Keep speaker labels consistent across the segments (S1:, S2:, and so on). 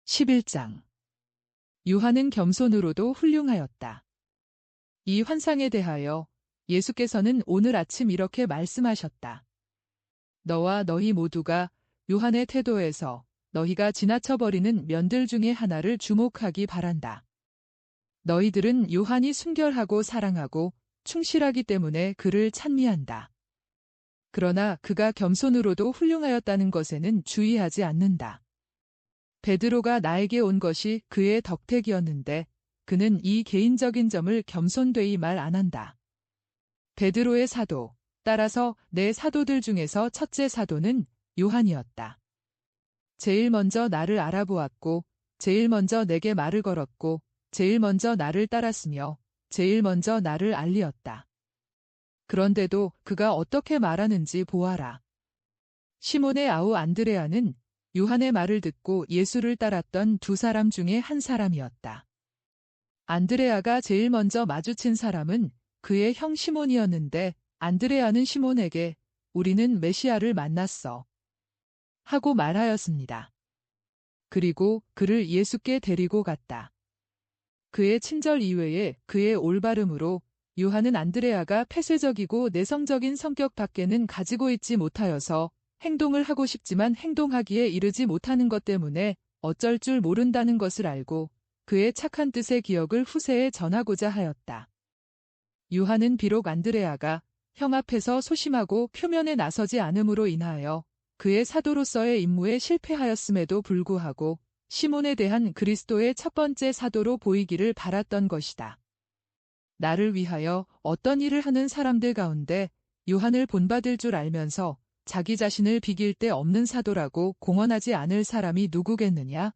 S1: 11장. 요한은 겸손으로도 훌륭하였다. 이 환상에 대하여 예수께서는 오늘 아침 이렇게 말씀하셨다. 너와 너희 모두가 요한의 태도에서 너희가 지나쳐버리는 면들 중에 하나를 주목하기 바란다. 너희들은 요한이 순결하고 사랑하고 충실하기 때문에 그를 찬미한다. 그러나 그가 겸손으로도 훌륭하였다는 것에는 주의하지 않는다. 베드로가 나에게 온 것이 그의 덕택이었는데 그는 이 개인적인 점을 겸손되이 말 안 한다. 베드로의 사도, 따라서 내 사도들 중에서 첫째 사도는 요한이었다. 제일 먼저 나를 알아보았고, 제일 먼저 내게 말을 걸었고, 제일 먼저 나를 따랐으며, 제일 먼저 나를 알리었다. 그런데도 그가 어떻게 말하는지 보아라. 시몬의 아우 안드레아는 요한의 말을 듣고 예수를 따랐던 두 사람 중에 한 사람이었다. 안드레아가 제일 먼저 마주친 사람은 그의 형 시몬이었는데 안드레아는 시몬에게 우리는 메시아를 만났어 하고 말하였습니다. 그리고 그를 예수께 데리고 갔다. 그의 친절 이외에 그의 올바름으로 요한은 안드레아가 폐쇄적이고 내성적인 성격 밖에는 가지고 있지 못하여서 행동을 하고 싶지만 행동하기에 이르지 못하는 것 때문에 어쩔 줄 모른다는 것을 알고 그의 착한 뜻의 기억을 후세에 전하고자 하였다. 요한은 비록 안드레아가 형 앞에서 소심하고 표면에 나서지 않음으로 인하여 그의 사도로서의 임무에 실패하였음에도 불구하고 시몬에 대한 그리스도의 첫 번째 사도로 보이기를 바랐던 것이다. 나를 위하여 어떤 일을 하는 사람들 가운데 요한을 본받을 줄 알면서 자기 자신을 비길 데 없는 사도라고 공언하지 않을 사람이 누구겠느냐?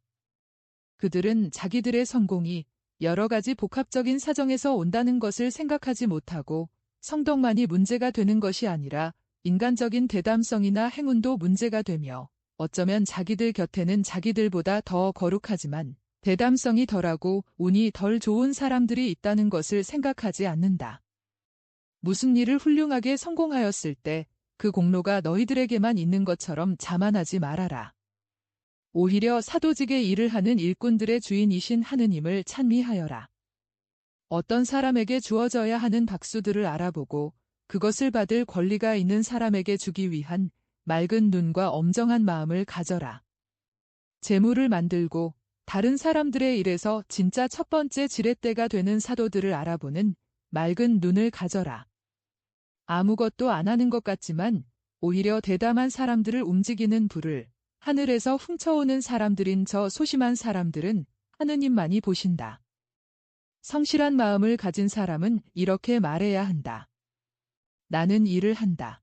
S1: 그들은 자기들의 성공이 여러 가지 복합적인 사정에서 온다는 것을 생각하지 못하고 성덕만이 문제가 되는 것이 아니라 인간적인 대담성이나 행운도 문제가 되며 어쩌면 자기들 곁에는 자기들보다 더 거룩하지만 대담성이 덜하고 운이 덜 좋은 사람들이 있다는 것을 생각하지 않는다. 무슨 일을 훌륭하게 성공하였을 때 그 공로가 너희들에게만 있는 것처럼 자만하지 말아라. 오히려 사도직의 일을 하는 일꾼들의 주인이신 하느님을 찬미하여라. 어떤 사람에게 주어져야 하는 박수들을 알아보고 그것을 받을 권리가 있는 사람에게 주기 위한 맑은 눈과 엄정한 마음을 가져라. 재물을 만들고 다른 사람들의 일에서 진짜 첫 번째 지렛대가 되는 사도들을 알아보는 맑은 눈을 가져라. 아무것도 안 하는 것 같지만 오히려 대담한 사람들을 움직이는 불을 하늘에서 훔쳐오는 사람들인 저 소심한 사람들은 하느님만이 보신다. 성실한 마음을 가진 사람은 이렇게 말해야 한다. 나는 일을 한다.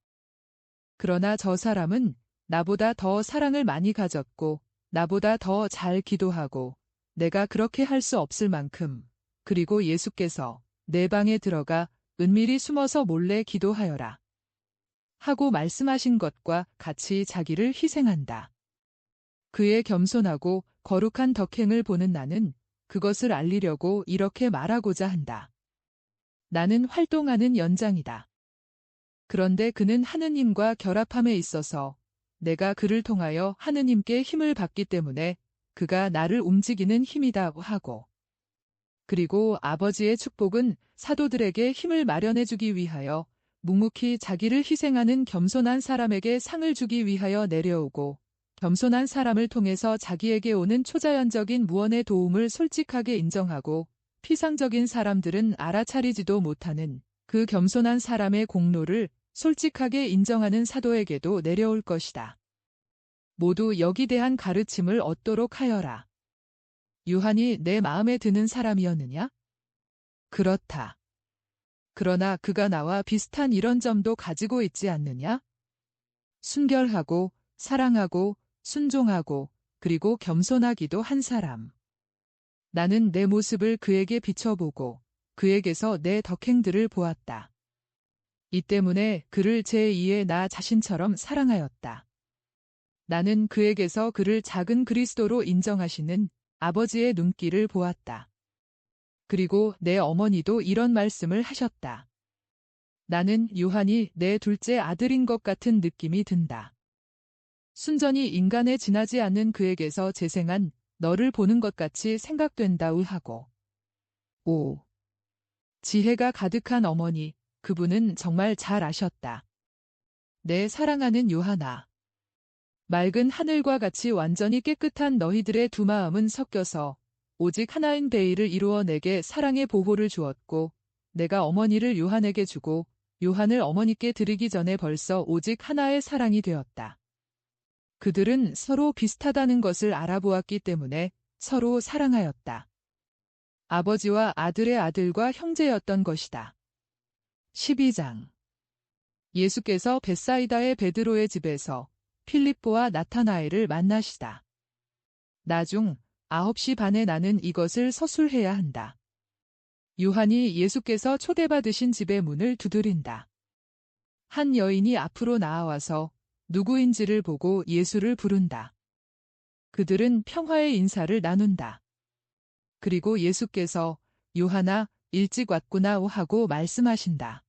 S1: 그러나 저 사람은 나보다 더 사랑을 많이 가졌고 나보다 더 잘 기도하고 내가 그렇게 할 수 없을 만큼 그리고 예수께서 내 방에 들어가 은밀히 숨어서 몰래 기도하여라 하고 말씀하신 것과 같이 자기를 희생한다. 그의 겸손하고 거룩한 덕행을 보는 나는 그것을 알리려고 이렇게 말하고자 한다. 나는 활동하는 연장이다. 그런데 그는 하느님과 결합함에 있어서 내가 그를 통하여 하느님께 힘을 받기 때문에 그가 나를 움직이는 힘이다 하고 그리고 아버지의 축복은 사도들에게 힘을 마련해 주기 위하여 묵묵히 자기를 희생하는 겸손한 사람에게 상을 주기 위하여 내려오고 겸손한 사람을 통해서 자기에게 오는 초자연적인 무언의 도움을 솔직하게 인정하고 피상적인 사람들은 알아차리지도 못하는 그 겸손한 사람의 공로를 솔직하게 인정하는 사도에게도 내려올 것이다. 모두 여기 대한 가르침을 얻도록 하여라. 요한이 내 마음에 드는 사람이었느냐? 그렇다. 그러나 그가 나와 비슷한 이런 점도 가지고 있지 않느냐? 순결하고 사랑하고 순종하고 그리고 겸손하기도 한 사람. 나는 내 모습을 그에게 비춰보고 그에게서 내 덕행들을 보았다. 이 때문에 그를 제2의 나 자신처럼 사랑하였다. 나는 그에게서 그를 작은 그리스도로 인정하시는 아버지의 눈길을 보았다. 그리고 내 어머니도 이런 말씀을 하셨다. 나는 요한이 내 둘째 아들인 것 같은 느낌이 든다. 순전히 인간에 지나지 않는 그에게서 재생한 너를 보는 것 같이 생각된다우 하고. 5. 지혜가 가득한 어머니, 그분은 정말 잘 아셨다. 내 사랑하는 요하나. 맑은 하늘과 같이 완전히 깨끗한 너희들의 두 마음은 섞여서 오직 하나인 베일을 이루어 내게 사랑의 보호를 주었고 내가 어머니를 요한에게 주고 요한을 어머니께 드리기 전에 벌써 오직 하나의 사랑이 되었다. 그들은 서로 비슷하다는 것을 알아보았기 때문에 서로 사랑하였다. 아버지와 아들의 아들과 형제였던 것이다. 12장. 예수께서 벳사이다의 베드로의 집에서 필립보와 나타나엘을 만나시다. 나중 9시 반에 나는 이것을 서술해야 한다. 요한이 예수께서 초대받으신 집의 문을 두드린다. 한 여인이 앞으로 나와서 누구인지를 보고 예수를 부른다. 그들은 평화의 인사를 나눈다. 그리고 예수께서 요하나 일찍 왔구나 하고 말씀하신다.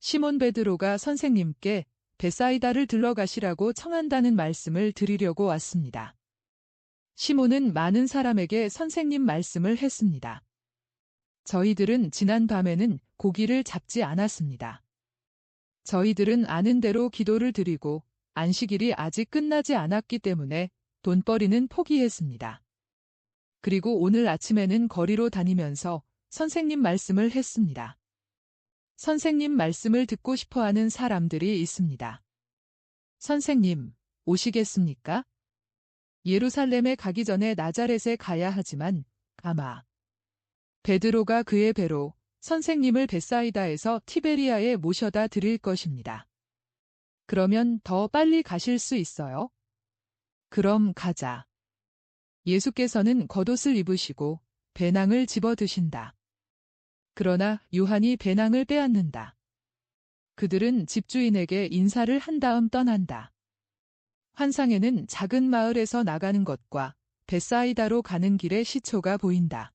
S1: 시몬 베드로가 선생님께 벳사이다를 들러가시라고 청한다는 말씀을 드리려고 왔습니다. 시몬은 많은 사람에게 선생님 말씀을 했습니다. 저희들은 지난 밤에는 고기를 잡지 않았습니다. 저희들은 아는 대로 기도를 드리고 안식일이 아직 끝나지 않았기 때문에 돈벌이는 포기했습니다. 그리고 오늘 아침에는 거리로 다니면서 선생님 말씀을 했습니다. 선생님 말씀을 듣고 싶어하는 사람들이 있습니다. 선생님, 오시겠습니까? 예루살렘에 가기 전에 나자렛에 가야 하지만 가마. 베드로가 그의 배로 선생님을 벳사이다에서 티베리아에 모셔다 드릴 것입니다. 그러면 더 빨리 가실 수 있어요? 그럼 가자. 예수께서는 겉옷을 입으시고 배낭을 집어드신다. 그러나 요한이 배낭을 빼앗는다. 그들은 집주인에게 인사를 한 다음 떠난다. 환상에는 작은 마을에서 나가는 것과 벳사이다로 가는 길의 시초가 보인다.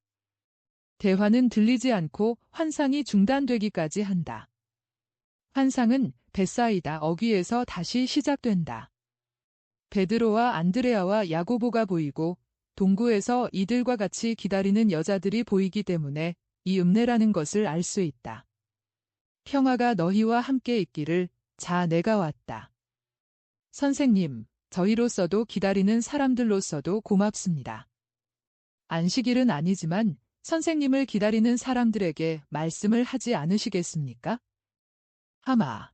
S1: 대화는 들리지 않고 환상이 중단되기까지 한다. 환상은 벳사이다 어귀에서 다시 시작된다. 베드로와 안드레아와 야고보가 보이고 동구에서 이들과 같이 기다리는 여자들이 보이기 때문에 이 읍내라는 것을 알 수 있다. 평화가 너희와 함께 있기를. 자, 내가 왔다. 선생님, 저희로서도 기다리는 사람들로서도 고맙습니다. 안식일은 아니지만 선생님을 기다리는 사람들에게 말씀을 하지 않으시겠습니까? 하마.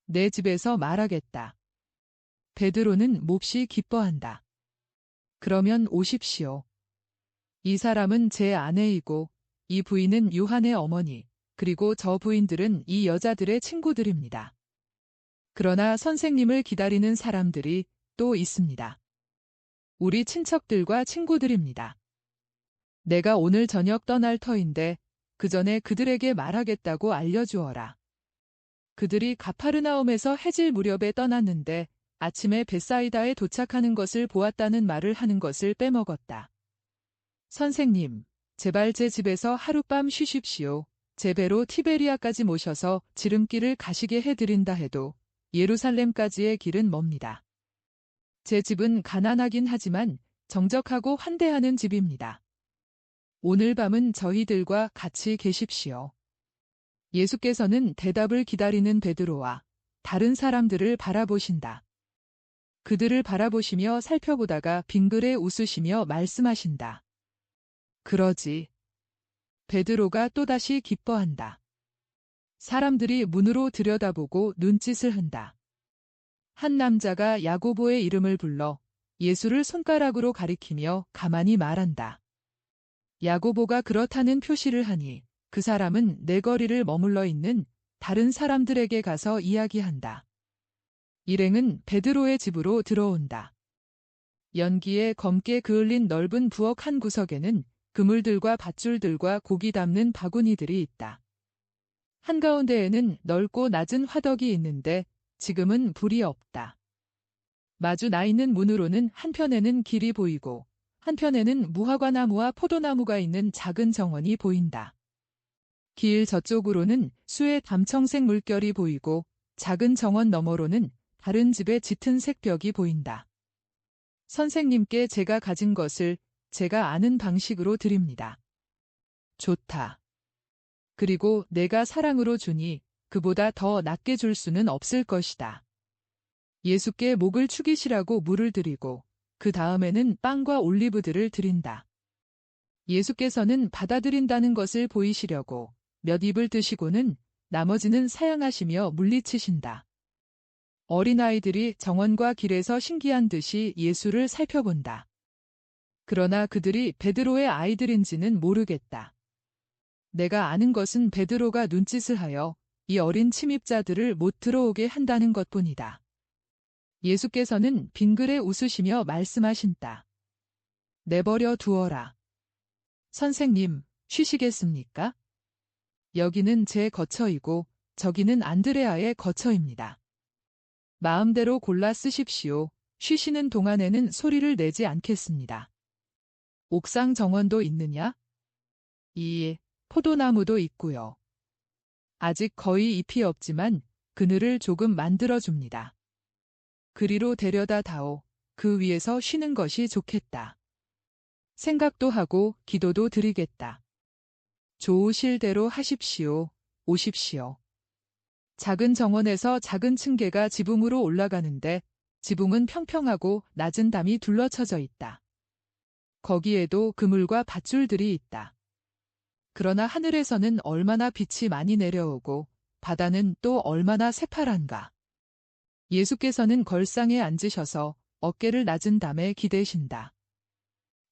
S1: 내 집에서 말하겠다. 베드로는 몹시 기뻐한다. 그러면 오십시오. 이 사람은 제 아내이고 이 부인은 요한의 어머니, 그리고 저 부인들은 이 여자들의 친구들입니다. 그러나 선생님을 기다리는 사람들이 또 있습니다. 우리 친척들과 친구들입니다. 내가 오늘 저녁 떠날 터인데 그 전에 그들에게 말하겠다고 알려주어라. 그들이 가파르나움에서 해질 무렵에 떠났는데 아침에 벳사이다에 도착하는 것을 보았다는 말을 하는 것을 빼먹었다. 선생님, 제발 제 집에서 하룻밤 쉬십시오. 제 배로 티베리아까지 모셔서 지름길을 가시게 해드린다 해도 예루살렘까지의 길은 멉니다. 제 집은 가난하긴 하지만 정적하고 환대하는 집입니다. 오늘 밤은 저희들과 같이 계십시오. 예수께서는 대답을 기다리는 베드로와 다른 사람들을 바라보신다. 그들을 바라보시며 살펴보다가 빙그레 웃으시며 말씀하신다. 그러지. 베드로가 또다시 기뻐한다. 사람들이 문으로 들여다보고 눈짓을 한다. 한 남자가 야고보의 이름을 불러 예수를 손가락으로 가리키며 가만히 말한다. 야고보가 그렇다는 표시를 하니 그 사람은 내거리를 머물러 있는 다른 사람들에게 가서 이야기한다. 일행은 베드로의 집으로 들어온다. 연기에 검게 그을린 넓은 부엌 한 구석에는 그물들과 밧줄들과 고기 담는 바구니들이 있다. 한가운데에는 넓고 낮은 화덕이 있는데 지금은 불이 없다. 마주 나 있는 문으로는 한편에는 길이 보이고 한편에는 무화과나무와 포도나무가 있는 작은 정원이 보인다. 길 저쪽으로는 수의 담청색 물결이 보이고 작은 정원 너머로는 다른 집의 짙은 색벽이 보인다. 선생님께 제가 가진 것을 제가 아는 방식으로 드립니다. 좋다. 그리고 내가 사랑으로 주니 그보다 더 낮게 줄 수는 없을 것이다. 예수께 목을 축이시라고 물을 드리고 그 다음에는 빵과 올리브들을 드린다. 예수께서는 받아들인다는 것을 보이시려고 몇 입을 드시고는 나머지는 사양하시며 물리치신다. 어린아이들이 정원과 길에서 신기한 듯이 예수를 살펴본다. 그러나 그들이 베드로의 아이들인지는 모르겠다. 내가 아는 것은 베드로가 눈짓을 하여 이 어린 침입자들을 못 들어오게 한다는 것뿐이다. 예수께서는 빙그레 웃으시며 말씀하신다. 내버려 두어라. 선생님, 쉬시겠습니까? 여기는 제 거처이고 저기는 안드레아의 거처입니다. 마음대로 골라 쓰십시오. 쉬시는 동안에는 소리를 내지 않겠습니다. 옥상 정원도 있느냐? 이 포도나무도 있고요. 아직 거의 잎이 없지만 그늘을 조금 만들어줍니다. 그리로 데려다 다오. 그 위에서 쉬는 것이 좋겠다. 생각도 하고 기도도 드리겠다. 좋으실 대로 하십시오. 오십시오. 작은 정원에서 작은 층계가 지붕으로 올라가는데 지붕은 평평하고 낮은 담이 둘러쳐져 있다. 거기에도 그물과 밧줄들이 있다. 그러나 하늘에서는 얼마나 빛이 많이 내려오고 바다는 또 얼마나 새파란가. 예수께서는 걸상에 앉으셔서 어깨를 낮은 담에 기대신다.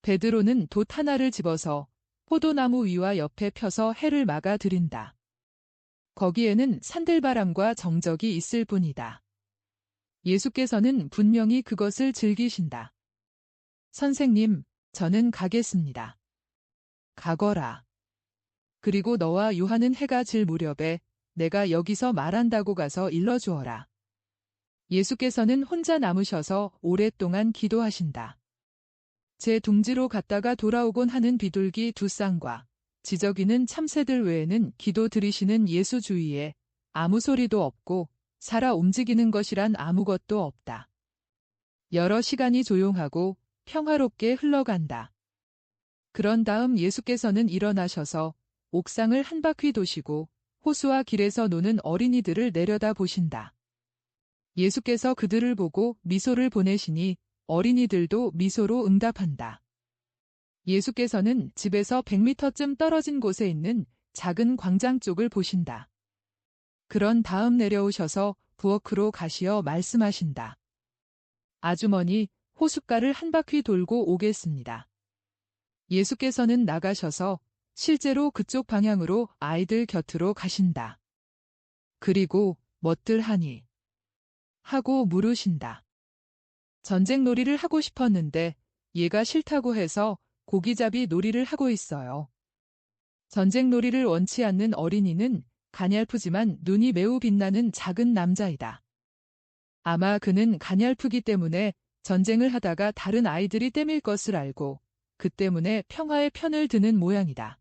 S1: 베드로는 돛 하나를 집어서 포도나무 위와 옆에 펴서 해를 막아 드린다. 거기에는 산들바람과 정적이 있을 뿐이다. 예수께서는 분명히 그것을 즐기신다. 선생님, 저는 가겠습니다. 가거라. 그리고 너와 요한은 해가 질 무렵에 내가 여기서 말한다고 가서 일러주어라. 예수께서는 혼자 남으셔서 오랫동안 기도하신다. 제 둥지로 갔다가 돌아오곤 하는 비둘기 두 쌍과 지저귀는 참새들 외에는 기도 드리시는 예수 주위에 아무 소리도 없고 살아 움직이는 것이란 아무것도 없다. 여러 시간이 조용하고 평화롭게 흘러간다. 그런 다음 예수께서는 일어나셔서 옥상을 한 바퀴 도시고 호수와 길에서 노는 어린이들을 내려다 보신다. 예수께서 그들을 보고 미소를 보내시니 어린이들도 미소로 응답한다. 예수께서는 집에서 100m쯤 떨어진 곳에 있는 작은 광장 쪽을 보신다. 그런 다음 내려오셔서 부엌으로 가시어 말씀하신다. 아주머니, 호숫가를 한 바퀴 돌고 오겠습니다. 예수께서는 나가셔서 실제로 그쪽 방향으로 아이들 곁으로 가신다. 그리고 뭣들하니? 하고 물으신다. 전쟁놀이를 하고 싶었는데 얘가 싫다고 해서 고기잡이 놀이를 하고 있어요. 전쟁놀이를 원치 않는 어린이는 가냘프지만 눈이 매우 빛나는 작은 남자이다. 아마 그는 가냘프기 때문에 전쟁을 하다가 다른 아이들이 땜일 것을 알고 그 때문에 평화의 편을 드는 모양이다.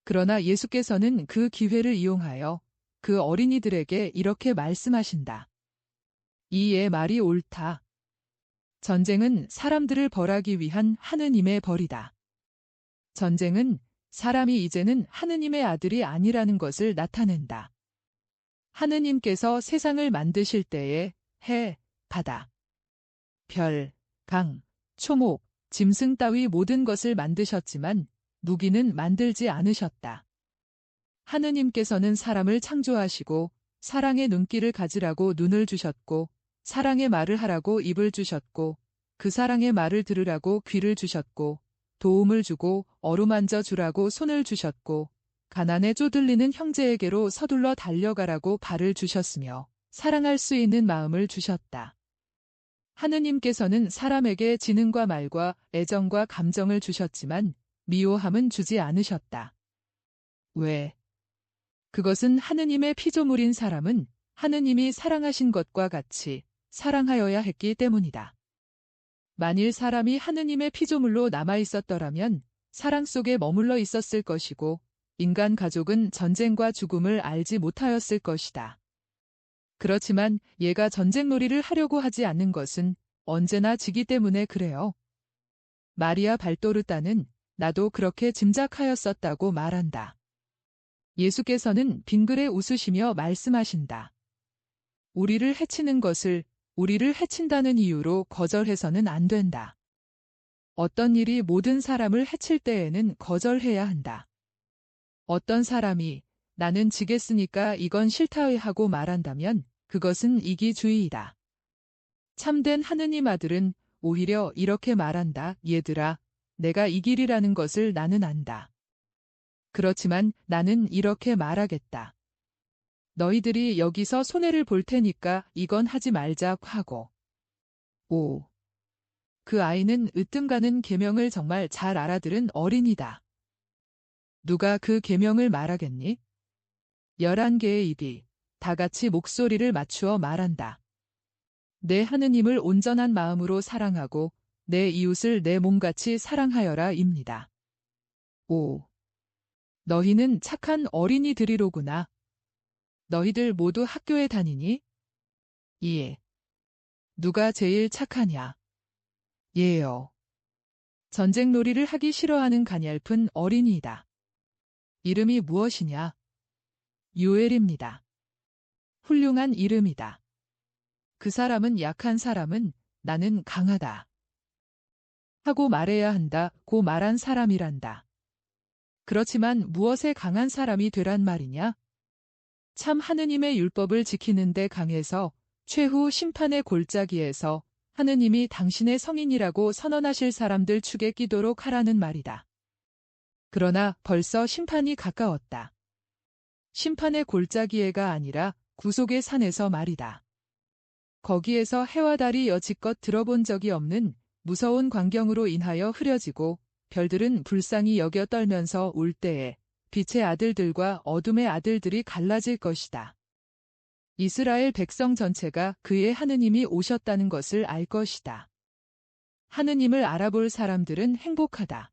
S1: 그러나 예수께서는 그 기회를 이용하여 그 어린이들에게 이렇게 말씀하신다. 이 애 말이 옳다. 전쟁은 사람들을 벌하기 위한 하느님의 벌이다. 전쟁은 사람이 이제는 하느님의 아들이 아니라는 것을 나타낸다. 하느님께서 세상을 만드실 때에 해, 바다, 별, 강, 초목, 짐승 따위 모든 것을 만드셨지만 무기는 만들지 않으셨다. 하느님께서는 사람을 창조하시고 사랑의 눈길을 가지라고 눈을 주셨고 사랑의 말을 하라고 입을 주셨고 그 사랑의 말을 들으라고 귀를 주셨고 도움을 주고 어루만져 주라고 손을 주셨고 가난에 쪼들리는 형제에게로 서둘러 달려가라고 발을 주셨으며 사랑할 수 있는 마음을 주셨다. 하느님께서는 사람에게 지능과 말과 애정과 감정을 주셨지만 미워함은 주지 않으셨다. 왜? 그것은 하느님의 피조물인 사람은 하느님이 사랑하신 것과 같이 사랑하여야 했기 때문이다. 만일 사람이 하느님의 피조물로 남아있었더라면 사랑 속에 머물러 있었을 것이고 인간 가족은 전쟁과 죽음을 알지 못하였을 것이다. 그렇지만 얘가 전쟁놀이를 하려고 하지 않는 것은 언제나 지기 때문에 그래요. 마리아 발도르타는 나도 그렇게 짐작하였었다고 말한다. 예수께서는 빙그레 웃으시며 말씀하신다. 우리를 해치는 것을 우리를 해친다는 이유로 거절해서는 안 된다. 어떤 일이 모든 사람을 해칠 때에는 거절해야 한다. 어떤 사람이 나는 지겠으니까 이건 싫다의 하고 말한다면 그것은 이기주의이다. 참된 하느님 아들은 오히려 이렇게 말한다. 얘들아, 내가 이 길이라는 것을 나는 안다. 그렇지만 나는 이렇게 말하겠다. 너희들이 여기서 손해를 볼 테니까 이건 하지 말자 하고. 오. 그 아이는 으뜸가는 계명을 정말 잘 알아들은 어린이다. 누가 그 계명을 말하겠니? 11개의 입이 다 같이 목소리를 맞추어 말한다. 내 하느님을 온전한 마음으로 사랑하고 내 이웃을 내 몸같이 사랑하여라 입니다. 오. 너희는 착한 어린이들이로구나. 너희들 모두 학교에 다니니? 예. 누가 제일 착하냐? 예요. 전쟁놀이를 하기 싫어하는 가냘픈 어린이이다. 이름이 무엇이냐? 요엘입니다. 훌륭한 이름이다. 그 사람은 약한 사람은 나는 강하다. 하고 말해야 한다고 말한 사람이란다. 그렇지만 무엇에 강한 사람이 되란 말이냐? 참 하느님의 율법을 지키는데 강해서 최후 심판의 골짜기에서 하느님이 당신의 성인이라고 선언하실 사람들 축에 끼도록 하라는 말이다. 그러나 벌써 심판이 가까웠다. 심판의 골짜기에가 아니라 구속의 산에서 말이다. 거기에서 해와 달이 여지껏 들어본 적이 없는 무서운 광경으로 인하여 흐려지고 별들은 불쌍히 여겨 떨면서 울 때에 빛의 아들들과 어둠의 아들들이 갈라질 것이다. 이스라엘 백성 전체가 그의 하느님이 오셨다는 것을 알 것이다. 하느님을 알아볼 사람들은 행복하다.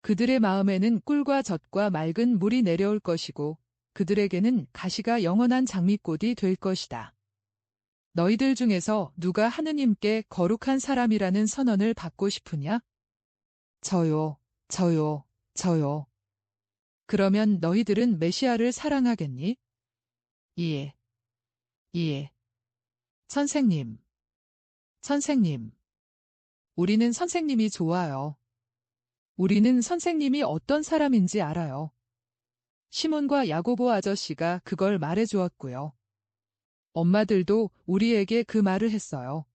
S1: 그들의 마음에는 꿀과 젖과 맑은 물이 내려올 것이고 그들에게는 가시가 영원한 장미꽃이 될 것이다. 너희들 중에서 누가 하느님께 거룩한 사람이라는 선언을 받고 싶으냐? 저요, 저요, 저요. 그러면 너희들은 메시아를 사랑하겠니? 예, 예. 선생님, 선생님. 우리는 선생님이 좋아요. 우리는 선생님이 어떤 사람인지 알아요. 시몬과 야고보 아저씨가 그걸 말해주었고요. 엄마들도 우리에게 그 말을 했어요.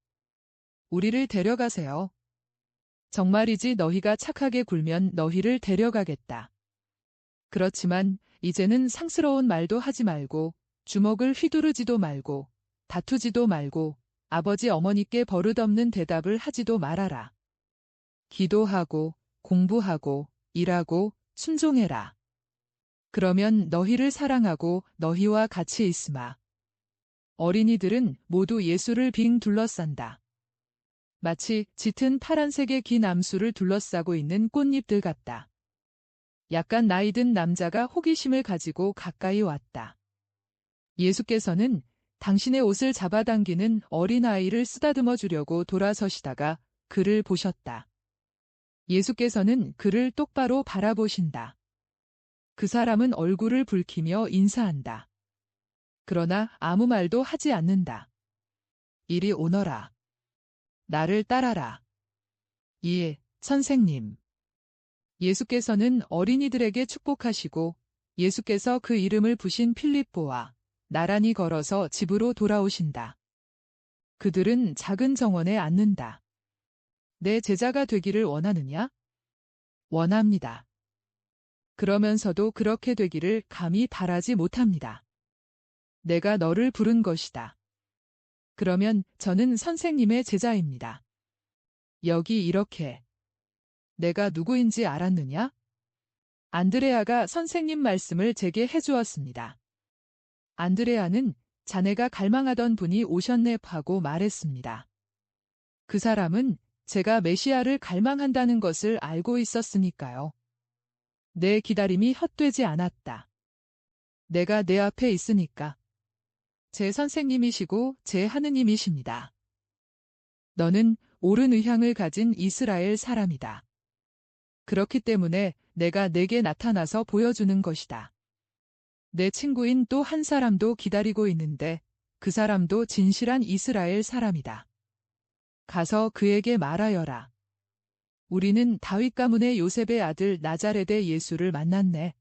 S1: 우리를 데려가세요. 정말이지 너희가 착하게 굴면 너희를 데려가겠다. 그렇지만 이제는 상스러운 말도 하지 말고 주먹을 휘두르지도 말고 다투지도 말고 아버지 어머니께 버릇없는 대답을 하지도 말아라. 기도하고 공부하고 일하고 순종해라. 그러면 너희를 사랑하고 너희와 같이 있으마. 어린이들은 모두 예수를 빙 둘러싼다. 마치 짙은 파란색의 긴 암수를 둘러싸고 있는 꽃잎들 같다. 약간 나이 든 남자가 호기심을 가지고 가까이 왔다. 예수께서는 당신의 옷을 잡아당기는 어린아이를 쓰다듬어 주려고 돌아서시다가 그를 보셨다. 예수께서는 그를 똑바로 바라보신다. 그 사람은 얼굴을 붉히며 인사한다. 그러나 아무 말도 하지 않는다. 이리 오너라. 나를 따라라. 예, 선생님. 예수께서는 어린이들에게 축복하시고 예수께서 그 이름을 부신 필립보와 나란히 걸어서 집으로 돌아오신다. 그들은 작은 정원에 앉는다. 내 제자가 되기를 원하느냐? 원합니다. 그러면서도 그렇게 되기를 감히 바라지 못합니다. 내가 너를 부른 것이다. 그러면 저는 선생님의 제자입니다. 여기 이렇게. 내가 누구인지 알았느냐? 안드레아가 선생님 말씀을 제게 해주었습니다. 안드레아는 자네가 갈망하던 분이 오셨네 하고 말했습니다. 그 사람은 제가 메시아를 갈망한다는 것을 알고 있었으니까요. 내 기다림이 헛되지 않았다. 내가 내 앞에 있으니까. 제 선생님이시고 제 하느님이십니다. 너는 옳은 의향을 가진 이스라엘 사람이다. 그렇기 때문에 내가 내게 나타나서 보여주는 것이다. 내 친구인 또 한 사람도 기다리고 있는데 그 사람도 진실한 이스라엘 사람이다. 가서 그에게 말하여라. 우리는 다윗 가문의 요셉의 아들 나자렛의 예수를 만났네.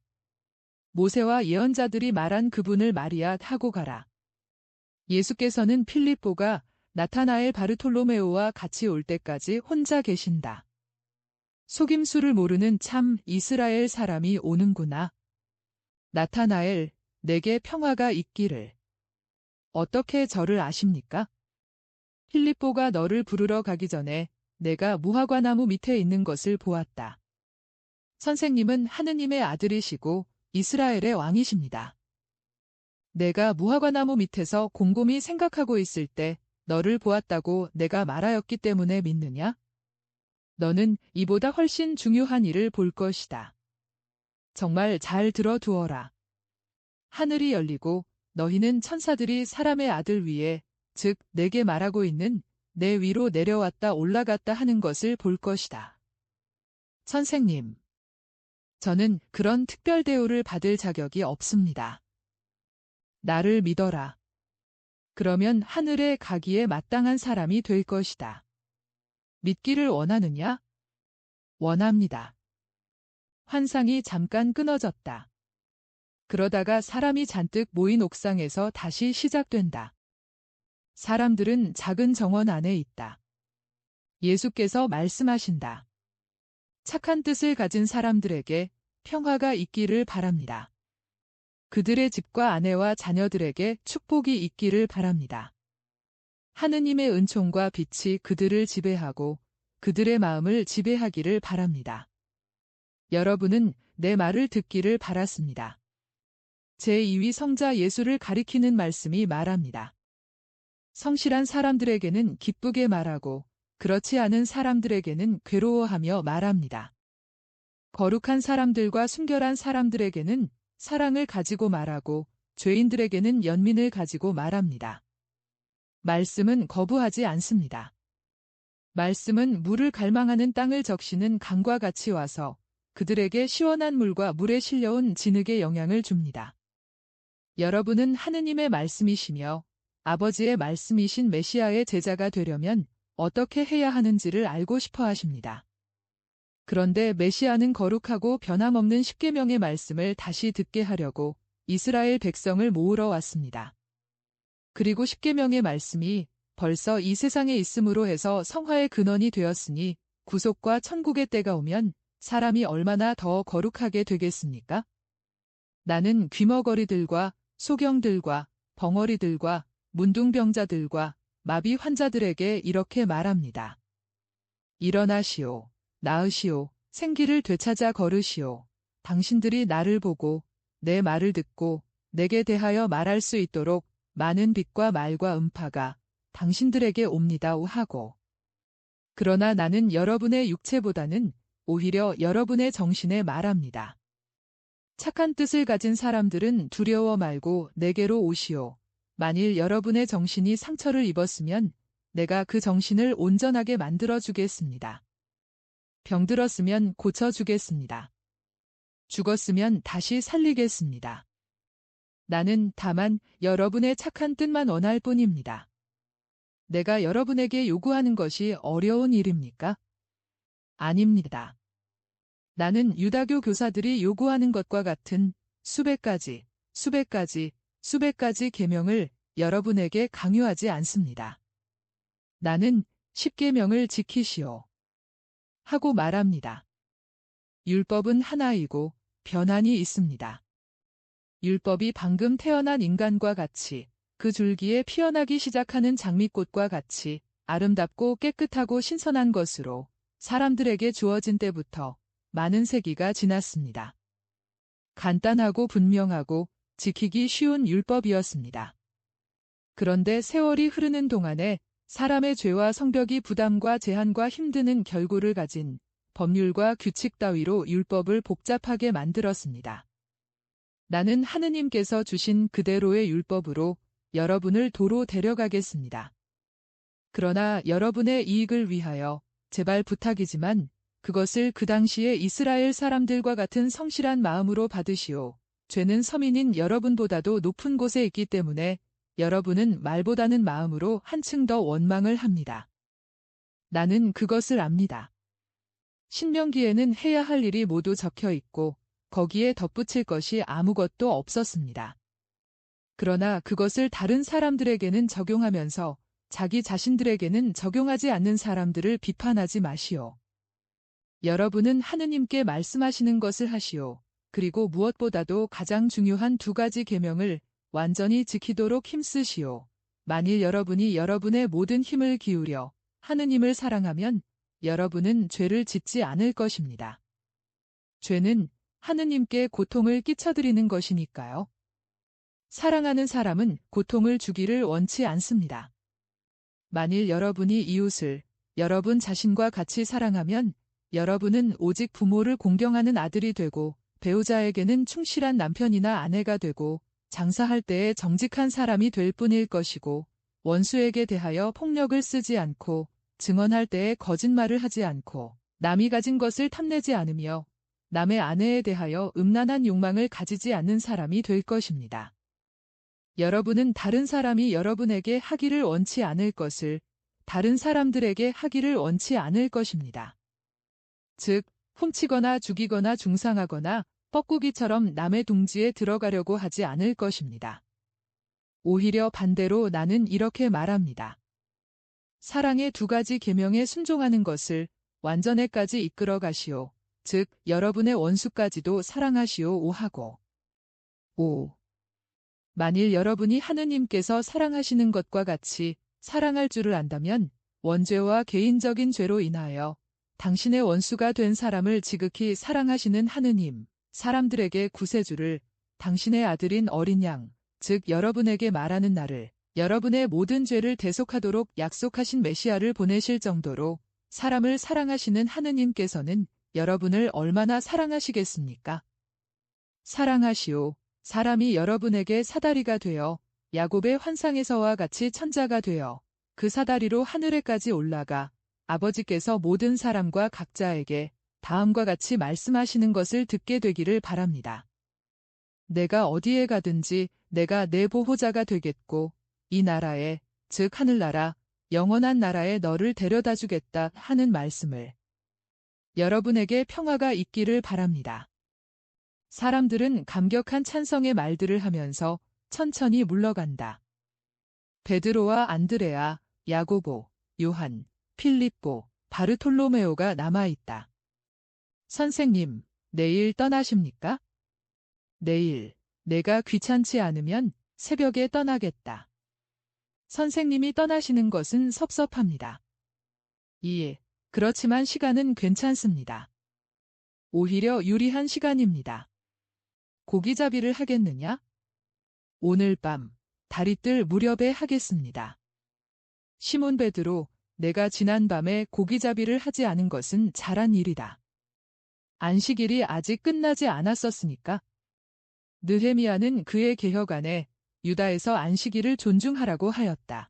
S1: 모세와 예언자들이 말한 그분을 말이야 하고 가라. 예수께서는 필립보가 나타나엘 바르톨로메오와 같이 올 때까지 혼자 계신다. 속임수를 모르는 참 이스라엘 사람이 오는구나. 나타나엘, 내게 평화가 있기를. 어떻게 저를 아십니까? 필립보가 너를 부르러 가기 전에 내가 무화과나무 밑에 있는 것을 보았다. 선생님은 하느님의 아들이시고 이스라엘의 왕이십니다. 내가 무화과나무 밑에서 곰곰이 생각하고 있을 때 너를 보았다고 내가 말하였기 때문에 믿느냐? 너는 이보다 훨씬 중요한 일을 볼 것이다. 정말 잘 들어두어라. 하늘이 열리고 너희는 천사들이 사람의 아들 위에, 즉 내게 말하고 있는 내 위로 내려왔다 올라갔다 하는 것을 볼 것이다. 선생님, 저는 그런 특별 대우를 받을 자격이 없습니다. 나를 믿어라. 그러면 하늘에 가기에 마땅한 사람이 될 것이다. 믿기를 원하느냐? 원합니다. 환상이 잠깐 끊어졌다. 그러다가 사람이 잔뜩 모인 옥상에서 다시 시작된다. 사람들은 작은 정원 안에 있다. 예수께서 말씀하신다. 착한 뜻을 가진 사람들에게 평화가 있기를 바랍니다. 그들의 집과 아내와 자녀들에게 축복이 있기를 바랍니다. 하느님의 은총과 빛이 그들을 지배하고 그들의 마음을 지배하기를 바랍니다. 여러분은 내 말을 듣기를 바랐습니다. 제2위 성자 예수를 가리키는 말씀이 말합니다. 성실한 사람들에게는 기쁘게 말하고 그렇지 않은 사람들에게는 괴로워하며 말합니다. 거룩한 사람들과 순결한 사람들에게는 사랑을 가지고 말하고 죄인들에게는 연민을 가지고 말합니다. 말씀은 거부하지 않습니다. 말씀은 물을 갈망하는 땅을 적시는 강과 같이 와서 그들에게 시원한 물과 물에 실려온 진흙에 영향을 줍니다. 여러분은 하느님의 말씀이시며 아버지의 말씀이신 메시아의 제자가 되려면 어떻게 해야 하는지를 알고 싶어 하십니다. 그런데 메시아는 거룩하고 변함없는 십계명의 말씀을 다시 듣게 하려고 이스라엘 백성을 모으러 왔습니다. 그리고 십계명의 말씀이 벌써 이 세상에 있음으로 해서 성화의 근원이 되었으니 구속과 천국의 때가 오면 사람이 얼마나 더 거룩하게 되겠습니까? 나는 귀머거리들과 소경들과 벙어리들과 문둥병자들과 마비 환자들에게 이렇게 말합니다. 일어나시오. 나으시오. 생기를 되찾아 걸으시오. 당신들이 나를 보고 내 말을 듣고 내게 대하여 말할 수 있도록 많은 빛과 말과 음파가 당신들에게 옵니다 하고. 그러나 나는 여러분의 육체보다는 오히려 여러분의 정신에 말합니다. 착한 뜻을 가진 사람들은 두려워 말고 내게로 오시오. 만일 여러분의 정신이 상처를 입었으면 내가 그 정신을 온전하게 만들어 주겠습니다. 병들었으면 고쳐주겠습니다. 죽었으면 다시 살리겠습니다. 나는 다만 여러분의 착한 뜻만 원할 뿐입니다. 내가 여러분에게 요구하는 것이 어려운 일입니까? 아닙니다. 나는 유다교 교사들이 요구하는 것과 같은 수백 가지 계명을 여러분에게 강요하지 않습니다. 나는 십계명을 지키시오. 하고 말합니다. 율법은 하나이고 변환이 있습니다. 율법이 방금 태어난 인간과 같이 그 줄기에 피어나기 시작하는 장미꽃과 같이 아름답고 깨끗하고 신선한 것으로 사람들에게 주어진 때부터 많은 세기가 지났습니다. 간단하고 분명하고 지키기 쉬운 율법이었습니다. 그런데 세월이 흐르는 동안에 사람의 죄와 성벽이 부담과 제한과 힘드는 결과를 가진 법률과 규칙 따위로 율법을 복잡하게 만들었습니다. 나는 하느님께서 주신 그대로의 율법으로 여러분을 도로 데려가겠습니다. 그러나 여러분의 이익을 위하여 제발 부탁이지만 그것을 그 당시에 이스라엘 사람들과 같은 성실한 마음으로 받으시오. 죄는 서민인 여러분보다도 높은 곳에 있기 때문에 여러분은 말보다는 마음으로 한층 더 원망을 합니다. 나는 그것을 압니다. 신명기에는 해야 할 일이 모두 적혀 있고 거기에 덧붙일 것이 아무것도 없었습니다. 그러나 그것을 다른 사람들에게는 적용하면서 자기 자신들에게는 적용하지 않는 사람들을 비판하지 마시오. 여러분은 하느님께 말씀하시는 것을 하시오. 그리고 무엇보다도 가장 중요한 두 가지 계명을 완전히 지키도록 힘쓰시오. 만일 여러분이 여러분의 모든 힘을 기울여 하느님을 사랑하면 여러분은 죄를 짓지 않을 것입니다. 죄는 하느님께 고통을 끼쳐드리는 것이니까요. 사랑하는 사람은 고통을 주기를 원치 않습니다. 만일 여러분이 이웃을 여러분 자신과 같이 사랑하면 여러분은 오직 부모를 공경하는 아들이 되고 배우자에게는 충실한 남편이나 아내가 되고 장사할 때에 정직한 사람이 될 뿐일 것이고 원수에게 대하여 폭력을 쓰지 않고 증언할 때에 거짓말을 하지 않고 남이 가진 것을 탐내지 않으며 남의 아내에 대하여 음란한 욕망을 가지지 않는 사람이 될 것입니다. 여러분은 다른 사람이 여러분에게 하기를 원치 않을 것을 다른 사람들에게 하기를 원치 않을 것입니다. 즉, 훔치거나 죽이거나 중상하거나 뻐꾸기처럼 남의 둥지에 들어가려고 하지 않을 것입니다. 오히려 반대로 나는 이렇게 말합니다. 사랑의 두 가지 계명에 순종하는 것을 완전에까지 이끌어 가시오. 즉, 여러분의 원수까지도 사랑하시오. 하고 5. 만일 여러분이 하느님께서 사랑하시는 것과 같이 사랑할 줄을 안다면 원죄와 개인적인 죄로 인하여 당신의 원수가 된 사람을 지극히 사랑하시는 하느님, 사람들에게 구세주를 당신의 아들인 어린 양, 즉 여러분에게 말하는 날을 여러분의 모든 죄를 대속하도록 약속하신 메시아를 보내실 정도로 사람을 사랑하시는 하느님께서는 여러분을 얼마나 사랑하시겠습니까? 사랑하시오. 사람이 여러분에게 사다리가 되어 야곱의 환상에서와 같이 천자가 되어 그 사다리로 하늘에까지 올라가 아버지께서 모든 사람과 각자에게 다음과 같이 말씀하시는 것을 듣게 되기를 바랍니다. 내가 어디에 가든지 내가 내 보호자가 되겠고 이 나라에, 즉 하늘나라, 영원한 나라에 너를 데려다 주겠다 하는 말씀을 여러분에게 평화가 있기를 바랍니다. 사람들은 감격한 찬성의 말들을 하면서 천천히 물러간다. 베드로와 안드레아, 야고보, 요한, 필립보, 바르톨로메오가 남아있다. 선생님, 내일 떠나십니까? 내일, 내가 귀찮지 않으면 새벽에 떠나겠다. 선생님이 떠나시는 것은 섭섭합니다. 예, 그렇지만 시간은 괜찮습니다. 오히려 유리한 시간입니다. 고기잡이를 하겠느냐? 오늘 밤, 달이 뜰 무렵에 하겠습니다. 시몬 베드로, 내가 지난밤에 고기잡이를 하지 않은 것은 잘한 일이다. 안식일이 아직 끝나지 않았었으니까. 느헤미야는 그의 개혁 안에 유다에서 안식일을 존중하라고 하였다.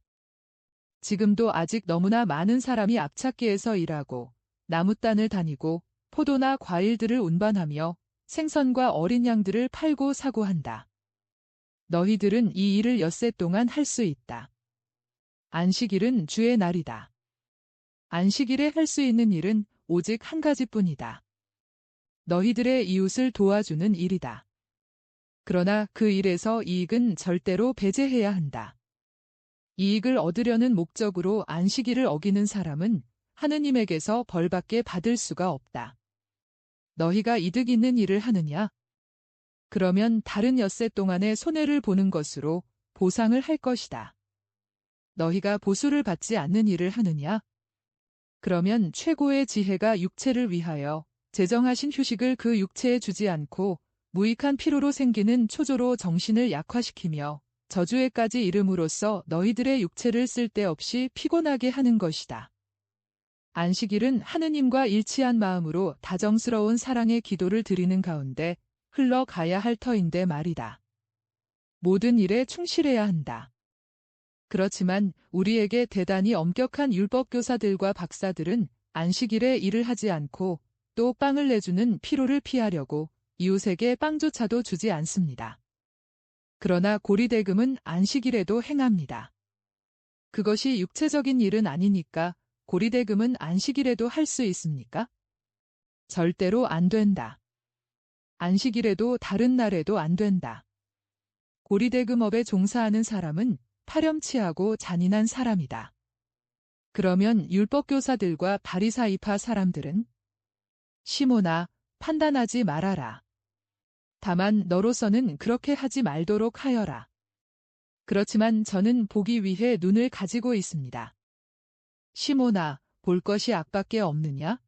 S1: 지금도 아직 너무나 많은 사람이 앞찾기에서 일하고 나무단을 다니고 포도나 과일들을 운반하며 생선과 어린 양들을 팔고 사고 한다. 너희들은 이 일을 엿새 동안 할 수 있다. 안식일은 주의 날이다. 안식일에 할 수 있는 일은 오직 한 가지뿐이다. 너희들의 이웃을 도와주는 일이다. 그러나 그 일에서 이익은 절대로 배제해야 한다. 이익을 얻으려는 목적으로 안식일을 어기는 사람은 하느님에게서 벌받게 받을 수가 없다. 너희가 이득 있는 일을 하느냐? 그러면 다른 엿새 동안의 손해를 보는 것으로 보상을 할 것이다. 너희가 보수를 받지 않는 일을 하느냐? 그러면 최고의 지혜가 육체를 위하여 제정하신 휴식을 그 육체에 주지 않고 무익한 피로로 생기는 초조로 정신을 약화시키며 저주에까지 이름으로써 너희들의 육체를 쓸데없이 피곤하게 하는 것이다. 안식일은 하느님과 일치한 마음으로 다정스러운 사랑의 기도를 드리는 가운데 흘러가야 할 터인데 말이다. 모든 일에 충실해야 한다. 그렇지만 우리에게 대단히 엄격한 율법교사들과 박사들은 안식일에 일을 하지 않고 또 빵을 내주는 피로를 피하려고 이웃에게 빵조차도 주지 않습니다. 그러나 고리대금은 안식일에도 행합니다. 그것이 육체적인 일은 아니니까 고리대금은 안식일에도 할 수 있습니까? 절대로 안 된다. 안식일에도 다른 날에도 안 된다. 고리대금업에 종사하는 사람은 파렴치하고 잔인한 사람이다. 그러면 율법교사들과 바리사이파 사람들은 시몬아, 판단하지 말아라. 다만 너로서는 그렇게 하지 말도록 하여라. 그렇지만 저는 보기 위해 눈을 가지고 있습니다. 시몬아, 볼 것이 악밖에 없느냐?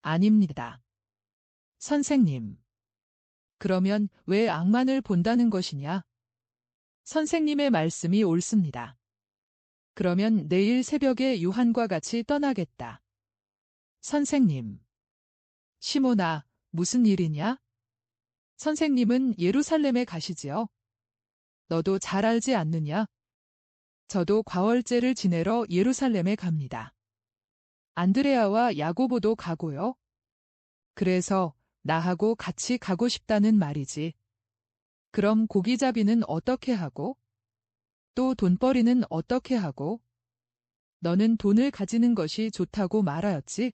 S1: 아닙니다. 선생님. 그러면 왜 악만을 본다는 것이냐? 선생님의 말씀이 옳습니다. 그러면 내일 새벽에 요한과 같이 떠나겠다. 선생님. 시몬아, 무슨 일이냐? 선생님은 예루살렘에 가시지요? 너도 잘 알지 않느냐? 저도 과월제를 지내러 예루살렘에 갑니다. 안드레아와 야고보도 가고요. 그래서 나하고 같이 가고 싶다는 말이지. 그럼 고기잡이는 어떻게 하고? 또 돈벌이는 어떻게 하고? 너는 돈을 가지는 것이 좋다고 말하였지?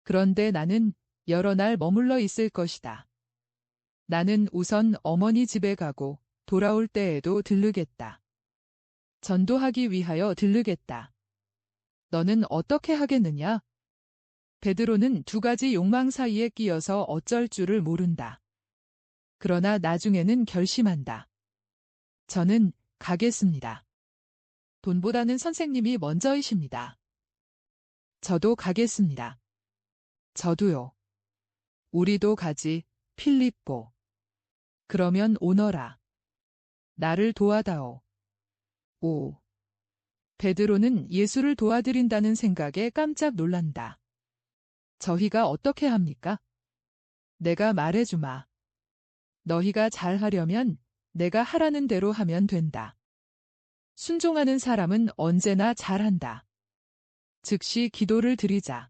S1: 그런데 나는 여러 날 머물러 있을 것이다. 나는 우선 어머니 집에 가고 돌아올 때에도 들르겠다. 전도하기 위하여 들르겠다. 너는 어떻게 하겠느냐? 베드로는 두 가지 욕망 사이에 끼어서 어쩔 줄을 모른다. 그러나 나중에는 결심한다. 저는 가겠습니다. 돈보다는 선생님이 먼저이십니다. 저도 가겠습니다. 저도요. 우리도 가지, 필립보. 그러면 오너라. 나를 도와다오. 오. 베드로는 예수를 도와드린다는 생각에 깜짝 놀란다. 저희가 어떻게 합니까? 내가 말해주마. 너희가 잘하려면 내가 하라는 대로 하면 된다. 순종하는 사람은 언제나 잘한다. 즉시 기도를 드리자.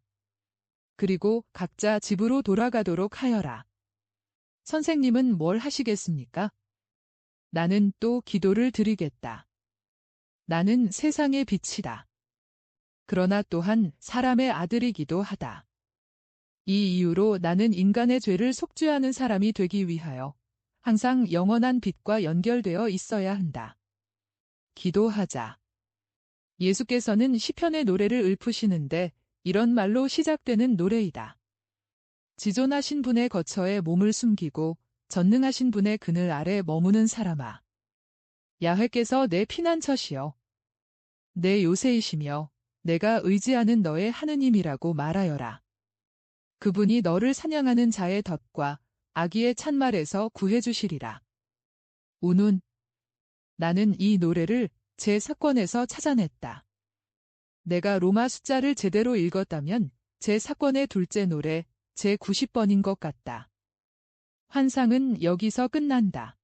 S1: 그리고 각자 집으로 돌아가도록 하여라. 선생님은 뭘 하시겠습니까? 나는 또 기도를 드리겠다. 나는 세상의 빛이다. 그러나 또한 사람의 아들이기도 하다. 이 이유로 나는 인간의 죄를 속죄하는 사람이 되기 위하여 항상 영원한 빛과 연결되어 있어야 한다. 기도하자. 예수께서는 시편의 노래를 읊으시는데 이런 말로 시작되는 노래이다. 지존하신 분의 거처에 몸을 숨기고 전능하신 분의 그늘 아래 머무는 사람아. 야훼께서 내 피난처시여. 내 요새이시며 내가 의지하는 너의 하느님이라고 말하여라. 그분이 너를 사냥하는 자의 덫과 악의의 찬말에서 구해주시리라. 운운. 나는 이 노래를 제 사권에서 찾아냈다. 내가 로마 숫자를 제대로 읽었다면 제 사권의 둘째 노래 제 90번인 것 같다. 환상은 여기서 끝난다.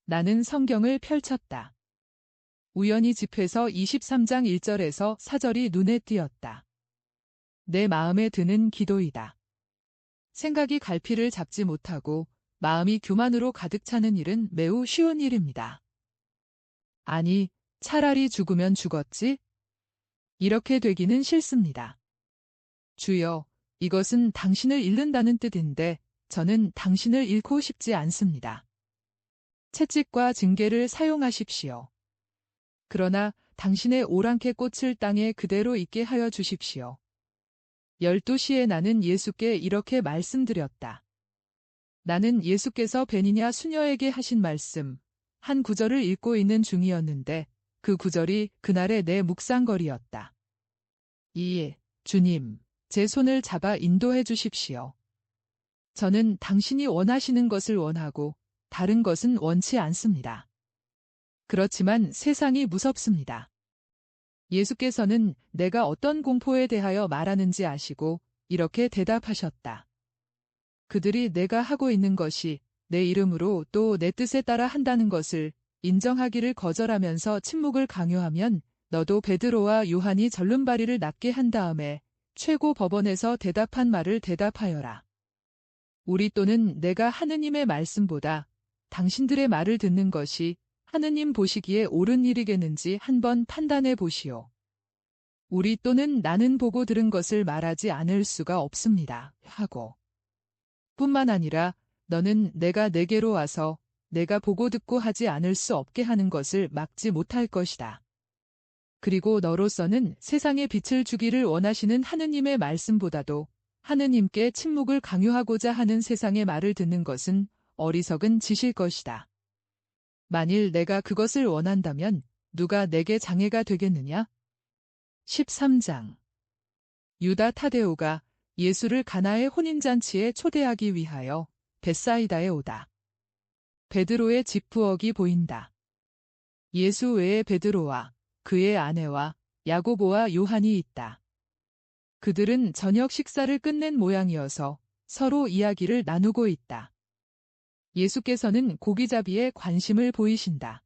S1: 나는 성경을 펼쳤다. 우연히 집회서 23장 1절에서 4절이 눈에 띄었다. 내 마음에 드는 기도이다. 생각이 갈피를 잡지 못하고 마음이 교만으로 가득 차는 일은 매우 쉬운 일입니다. 아니, 차라리 죽으면 죽었지? 이렇게 되기는 싫습니다. 주여, 이것은 당신을 잃는다는 뜻인데 저는 당신을 잃고 싶지 않습니다. 채찍과 징계를 사용하십시오. 그러나 당신의 오랑캐 꽃을 땅에 그대로 있게 하여 주십시오. 12시에 나는 예수께 이렇게 말씀드렸다. 나는 예수께서 베니냐 수녀에게 하신 말씀, 한 구절을 읽고 있는 중이었는데 그 구절이 그날의 내 묵상거리였다. 주님, 제 손을 잡아 인도해 주십시오. 저는 당신이 원하시는 것을 원하고 다른 것은 원치 않습니다. 그렇지만 세상이 무섭습니다. 예수께서는 내가 어떤 공포에 대하여 말하는지 아시고 이렇게 대답하셨다. 그들이 내가 하고 있는 것이 내 이름으로 또 내 뜻에 따라 한다는 것을 인정하기를 거절하면서 침묵을 강요하면 너도 베드로와 요한이 절름발이를 낫게 한 다음에 최고 법원에서 대답한 말을 대답하여라. 우리 또는 내가 하느님의 말씀보다 당신들의 말을 듣는 것이 하느님 보시기에 옳은 일이겠는지 한번 판단해 보시오. 우리 또는 나는 보고 들은 것을 말하지 않을 수가 없습니다. 하고. 뿐만 아니라 너는 내가 내게로 와서 내가 보고 듣고 하지 않을 수 없게 하는 것을 막지 못할 것이다. 그리고 너로서는 세상에 빛을 주기를 원하시는 하느님의 말씀보다도 하느님께 침묵을 강요하고자 하는 세상의 말을 듣는 것은 어리석은 짓일 것이다. 만일 내가 그것을 원한다면 누가 내게 장애가 되겠느냐? 13장 유다 타데오가 예수를 가나의 혼인잔치에 초대하기 위하여 벳사이다에 오다. 베드로의 집 부엌이 보인다. 예수 외에 베드로와 그의 아내와 야고보와 요한이 있다. 그들은 저녁 식사를 끝낸 모양이어서 서로 이야기를 나누고 있다. 예수께서는 고기잡이에 관심을 보이신다.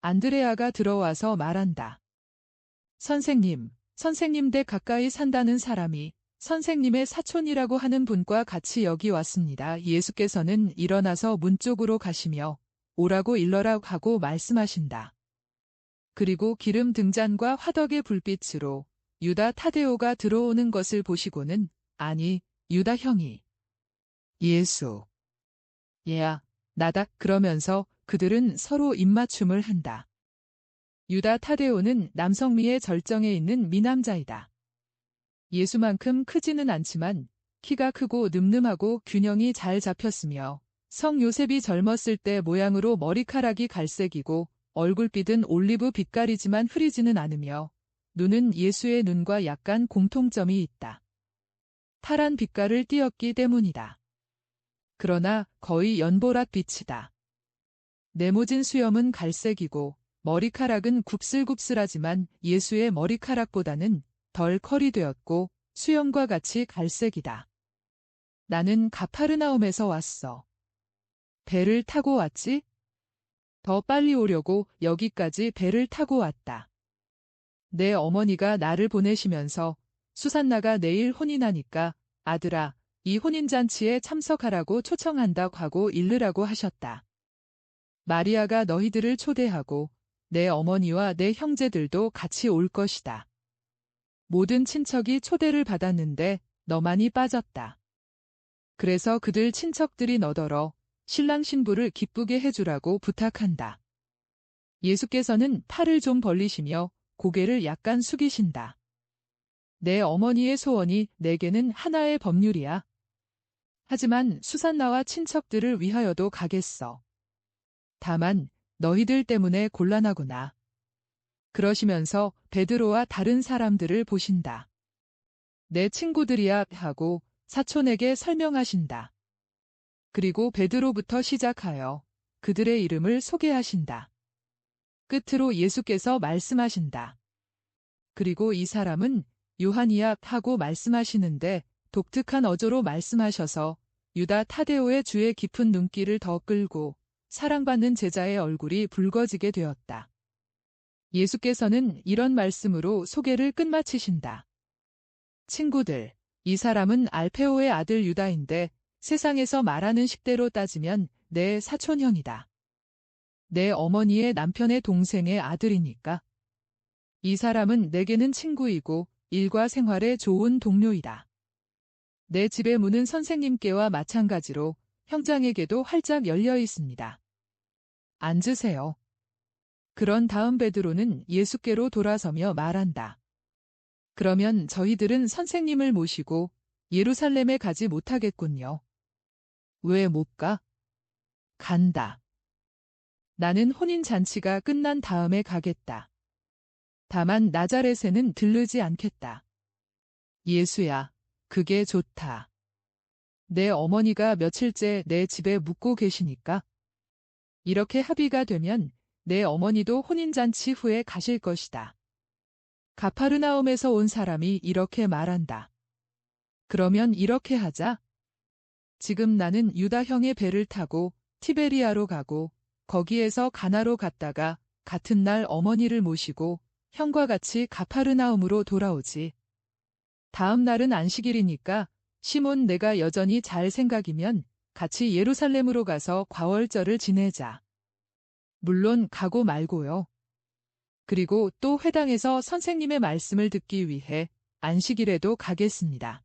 S1: 안드레아가 들어와서 말한다. 선생님 댁 가까이 산다는 사람이 선생님의 사촌이라고 하는 분과 같이 여기 왔습니다. 예수께서는 일어나서 문 쪽으로 가시며 오라고 일러라 하고 말씀하신다. 그리고 기름 등잔과 화덕의 불빛으로 유다 타데오가 들어오는 것을 보시고는 아니, 유다 형이 예수. 얘야, 나다 그러면서 그들은 서로 입맞춤을 한다. 유다 타데오는 남성미의 절정에 있는 미남자이다. 예수만큼 크지는 않지만 키가 크고 늠름하고 균형이 잘 잡혔으며 성 요셉이 젊었을 때 모양으로 머리카락이 갈색이고 얼굴빛은 올리브 빛깔이지만 흐리지는 않으며 눈은 예수의 눈과 약간 공통점이 있다. 파란 빛깔을 띠었기 때문이다. 그러나 거의 연보랏 빛이다. 네모진 수염은 갈색이고 머리카락은 굽슬굽슬하지만 예수의 머리카락보다는 덜 컬이 되었고 수염과 같이 갈색이다. 나는 가파르나움에서 왔어. 배를 타고 왔지? 더 빨리 오려고 여기까지 배를 타고 왔다. 내 어머니가 나를 보내시면서 수산나가 내일 혼인하니까 아들아, 이 혼인잔치에 참석하라고 초청한다고 하고 일르라고 하셨다. 마리아가 너희들을 초대하고 내 어머니와 내 형제들도 같이 올 것이다. 모든 친척이 초대를 받았는데 너만이 빠졌다. 그래서 그들 친척들이 너더러 신랑 신부를 기쁘게 해주라고 부탁한다. 예수께서는 팔을 좀 벌리시며 고개를 약간 숙이신다. 내 어머니의 소원이 내게는 하나의 법률이야. 하지만 수산나와 친척들을 위하여도 가겠어. 다만 너희들 때문에 곤란하구나. 그러시면서 베드로와 다른 사람들을 보신다. 내 친구들이야 하고 사촌에게 설명하신다. 그리고 베드로부터 시작하여 그들의 이름을 소개하신다. 끝으로 예수께서 말씀하신다. 그리고 이 사람은 요한이야 하고 말씀하시는데 독특한 어조로 말씀하셔서 유다 타데오의 주의 깊은 눈길을 더 끌고 사랑받는 제자의 얼굴이 붉어지게 되었다. 예수께서는 이런 말씀으로 소개를 끝마치신다. 친구들, 이 사람은 알페오의 아들 유다인데 세상에서 말하는 식대로 따지면 내 사촌형이다. 내 어머니의 남편의 동생의 아들이니까. 이 사람은 내게는 친구이고 일과 생활에 좋은 동료이다. 내 집의 문은 선생님께와 마찬가지로 형장에게도 활짝 열려 있습니다. 앉으세요. 그런 다음 베드로는 예수께로 돌아서며 말한다. 그러면 저희들은 선생님을 모시고 예루살렘에 가지 못하겠군요. 왜 못 가? 간다. 나는 혼인잔치가 끝난 다음에 가겠다. 다만 나자렛에는 들르지 않겠다. 예수야, 그게 좋다. 내 어머니가 며칠째 내 집에 묵고 계시니까. 이렇게 합의가 되면 내 어머니도 혼인잔치 후에 가실 것이다. 가파르나움에서 온 사람이 이렇게 말한다. 그러면 이렇게 하자. 지금 나는 유다 형의 배를 타고 티베리아로 가고 거기에서 가나로 갔다가 같은 날 어머니를 모시고 형과 같이 가파르나움으로 돌아오지. 다음 날은 안식일이니까 시몬 내가 여전히 잘 생각이면 같이 예루살렘으로 가서 과월절을 지내자. 물론 가고 말고요. 그리고 또 회당에서 선생님의 말씀을 듣기 위해 안식일에도 가겠습니다.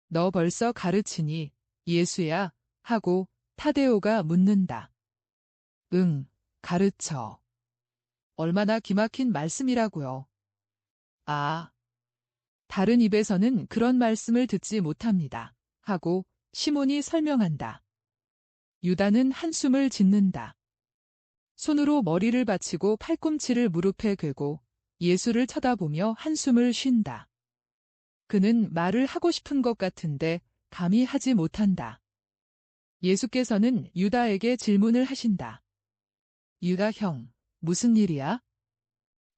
S1: 너 벌써 가르치니 예수야 하고 타데오가 묻는다. 응, 가르쳐. 얼마나 기막힌 말씀이라고요. 아, 다른 입에서는 그런 말씀을 듣지 못합니다. 하고 시몬이 설명한다. 유다는 한숨을 짓는다. 손으로 머리를 받치고 팔꿈치를 무릎에 괴고 예수를 쳐다보며 한숨을 쉰다. 그는 말을 하고 싶은 것 같은데 감히 하지 못한다. 예수께서는 유다에게 질문을 하신다. 유다 형, 무슨 일이야?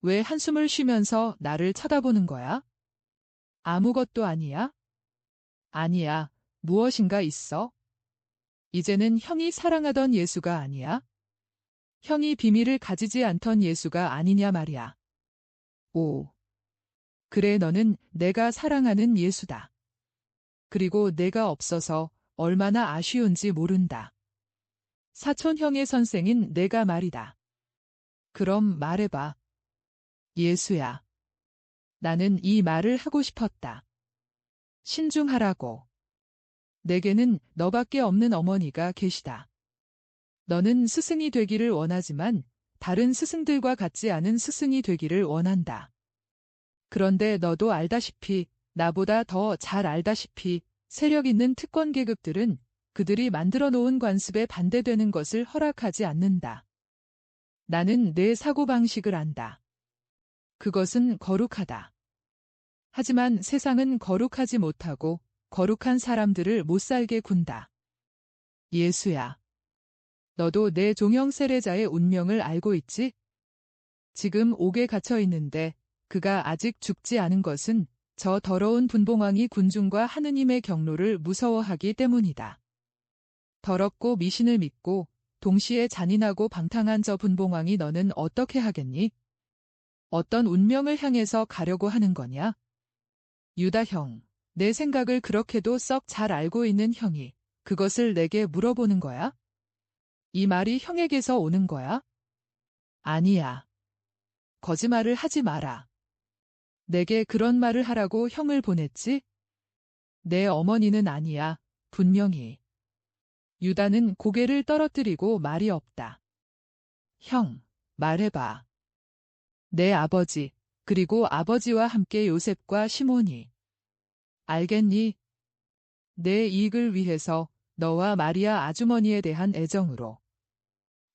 S1: 왜 한숨을 쉬면서 나를 쳐다보는 거야? 아무것도 아니야? 아니야, 무엇인가 있어? 이제는 형이 사랑하던 예수가 아니야? 형이 비밀을 가지지 않던 예수가 아니냐 말이야. 오. 그래 너는 내가 사랑하는 예수다. 그리고 내가 없어서 얼마나 아쉬운지 모른다. 사촌 형의 선생인 내가 말이다. 그럼 말해봐. 예수야. 나는 이 말을 하고 싶었다. 신중하라고. 내게는 너밖에 없는 어머니가 계시다. 너는 스승이 되기를 원하지만 다른 스승들과 같지 않은 스승이 되기를 원한다. 그런데 너도 알다시피 나보다 더 잘 알다시피 세력 있는 특권 계급들은 그들이 만들어 놓은 관습에 반대되는 것을 허락하지 않는다. 나는 내 사고방식을 안다. 그것은 거룩하다. 하지만 세상은 거룩하지 못하고 거룩한 사람들을 못살게 군다. 예수야. 너도 내 종형 세례자의 운명을 알고 있지? 지금 옥에 갇혀 있는데 그가 아직 죽지 않은 것은 저 더러운 분봉왕이 군중과 하느님의 경로를 무서워하기 때문이다. 더럽고 미신을 믿고 동시에 잔인하고 방탕한 저 분봉왕이 너는 어떻게 하겠니? 어떤 운명을 향해서 가려고 하는 거냐? 유다 형, 내 생각을 그렇게도 썩 잘 알고 있는 형이 그것을 내게 물어보는 거야? 이 말이 형에게서 오는 거야? 아니야. 거짓말을 하지 마라. 내게 그런 말을 하라고 형을 보냈지? 내 어머니는 아니야, 분명히. 유다는 고개를 떨어뜨리고 말이 없다. 형, 말해봐. 내 아버지, 그리고 아버지와 함께 요셉과 시몬이. 알겠니? 내 이익을 위해서 너와 마리아 아주머니에 대한 애정으로.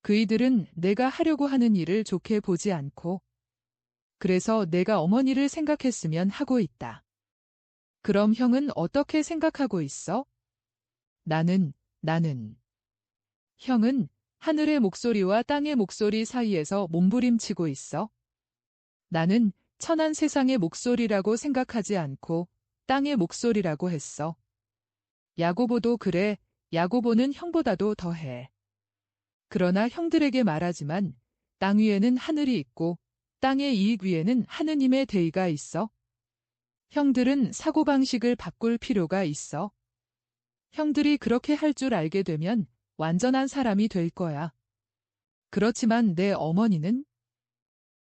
S1: 그이들은 내가 하려고 하는 일을 좋게 보지 않고 그래서 내가 어머니를 생각했으면 하고 있다. 그럼 형은 어떻게 생각하고 있어? 나는. 형은 하늘의 목소리와 땅의 목소리 사이에서 몸부림치고 있어. 나는 천한 세상의 목소리라고 생각하지 않고 땅의 목소리라고 했어. 야고보도 그래. 야고보는 형보다도 더해. 그러나 형들에게 말하지만 땅 위에는 하늘이 있고 땅의 이익 위에는 하느님의 대의가 있어. 형들은 사고방식을 바꿀 필요가 있어. 형들이 그렇게 할 줄 알게 되면 완전한 사람이 될 거야. 그렇지만 내 어머니는?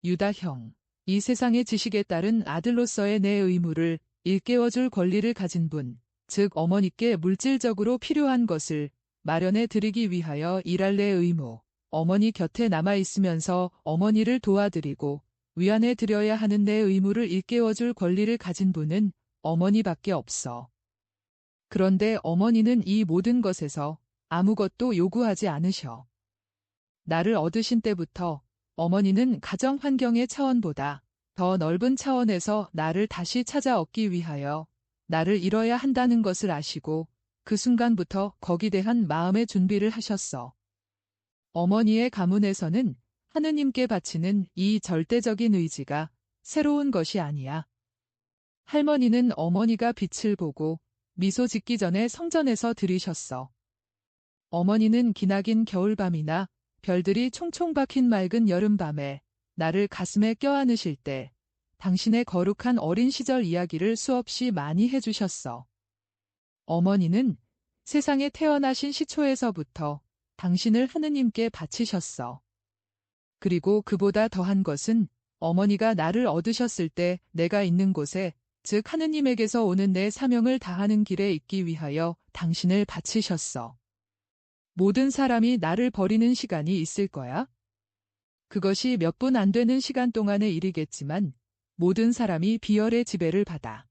S1: 유다 형, 이 세상의 지식에 따른 아들로서의 내 의무를 일깨워줄 권리를 가진 분, 즉 어머니께 물질적으로 필요한 것을 마련해 드리기 위하여 일할 내 의무, 어머니 곁에 남아있으면서 어머니를 도와드리고 위안해 드려야 하는 내 의무를 일깨워줄 권리를 가진 분은 어머니밖에 없어. 그런데 어머니는 이 모든 것에서 아무것도 요구하지 않으셔. 나를 얻으신 때부터 어머니는 가정 환경의 차원보다 더 넓은 차원에서 나를 다시 찾아 얻기 위하여 나를 잃어야 한다는 것을 아시고 그 순간부터 거기 대한 마음의 준비를 하셨어. 어머니의 가문에서는 하느님께 바치는 이 절대적인 의지가 새로운 것이 아니야. 할머니는 어머니가 빛을 보고 미소 짓기 전에 성전에서 들이셨어. 어머니는 기나긴 겨울밤이나 별들이 총총 박힌 맑은 여름밤에 나를 가슴에 껴안으실 때 당신의 거룩한 어린 시절 이야기를 수없이 많이 해주셨어. 어머니는 세상에 태어나신 시초에서부터 당신을 하느님께 바치셨어. 그리고 그보다 더한 것은 어머니가 나를 얻으셨을 때 내가 있는 곳에, 즉 하느님에게서 오는 내 사명을 다하는 길에 있기 위하여 당신을 바치셨어. 모든 사람이 나를 버리는 시간이 있을 거야. 그것이 몇 분 안 되는 시간 동안의 일이겠지만 모든 사람이 비열의 지배를 받아.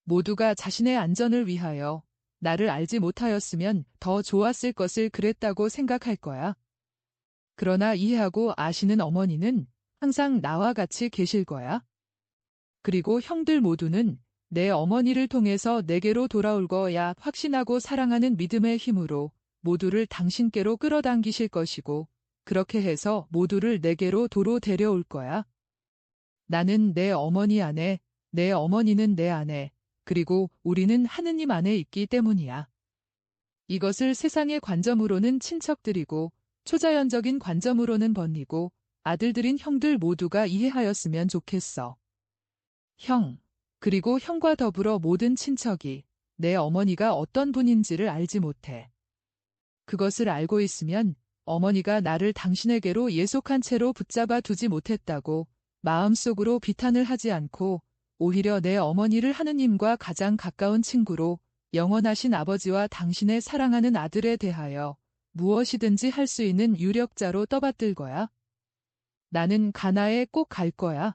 S1: 모두가 자신의 안전을 위하여 나를 알지 못하였으면 더 좋았을 것을 그랬다고 생각할 거야. 그러나 이해하고 아시는 어머니는 항상 나와 같이 계실 거야. 그리고 형들 모두는 내 어머니를 통해서 내게로 돌아올 거야 확신하고 사랑하는 믿음의 힘으로 모두를 당신께로 끌어당기실 것이고, 그렇게 해서 모두를 내게로 도로 데려올 거야. 나는 내 어머니 안에, 내 어머니는 내 안에, 그리고 우리는 하느님 안에 있기 때문이야. 이것을 세상의 관점으로는 친척들이고 초자연적인 관점으로는 번이고 아들들인 형들 모두가 이해하였으면 좋겠어. 형, 그리고 형과 더불어 모든 친척이 내 어머니가 어떤 분인지를 알지 못해. 그것을 알고 있으면 어머니가 나를 당신에게로 예속한 채로 붙잡아 두지 못했다고 마음속으로 비탄을 하지 않고 오히려 내 어머니를 하느님과 가장 가까운 친구로 영원하신 아버지와 당신의 사랑하는 아들에 대하여 무엇이든지 할 수 있는 유력자로 떠받들 거야. 나는 가나에 꼭 갈 거야.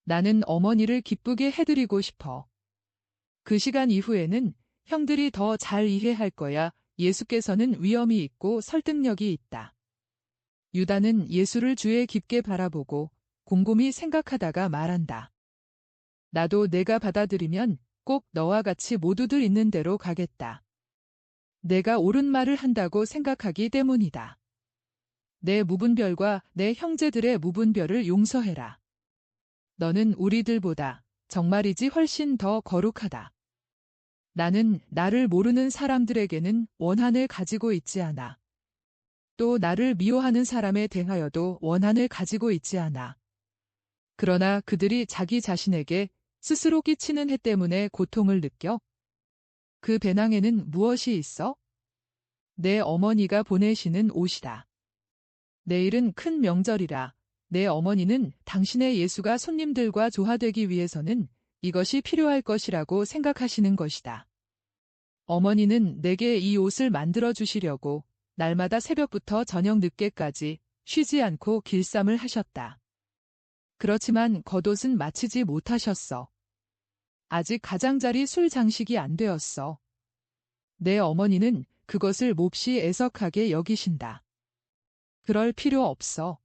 S1: 나는 어머니를 기쁘게 해드리고 싶어. 그 시간 이후에는 형들이 더 잘 이해할 거야. 예수께서는 위엄이 있고 설득력이 있다. 유다는 예수를 주에 깊게 바라보고 곰곰이 생각하다가 말한다. 나도 내가 받아들이면 꼭 너와 같이 모두들 있는 대로 가겠다. 내가 옳은 말을 한다고 생각하기 때문이다. 내 무분별과 내 형제들의 무분별을 용서해라. 너는 우리들보다 정말이지 훨씬 더 거룩하다. 나는 나를 모르는 사람들에게는 원한을 가지고 있지 않아. 또 나를 미워하는 사람에 대하여도 원한을 가지고 있지 않아. 그러나 그들이 자기 자신에게 스스로 끼치는 해 때문에 고통을 느껴? 그 배낭에는 무엇이 있어? 내 어머니가 보내시는 옷이다. 내일은 큰 명절이라 내 어머니는 당신의 예수가 손님들과 조화되기 위해서는 이것이 필요할 것이라고 생각하시는 것이다. 어머니는 내게 이 옷을 만들어 주시려고 날마다 새벽부터 저녁 늦게까지 쉬지 않고 길쌈을 하셨다. 그렇지만 겉옷은 마치지 못하셨어. 아직 가장자리 술 장식이 안 되었어. 내 어머니는 그것을 몹시 애석하게 여기신다. 그럴 필요 없어.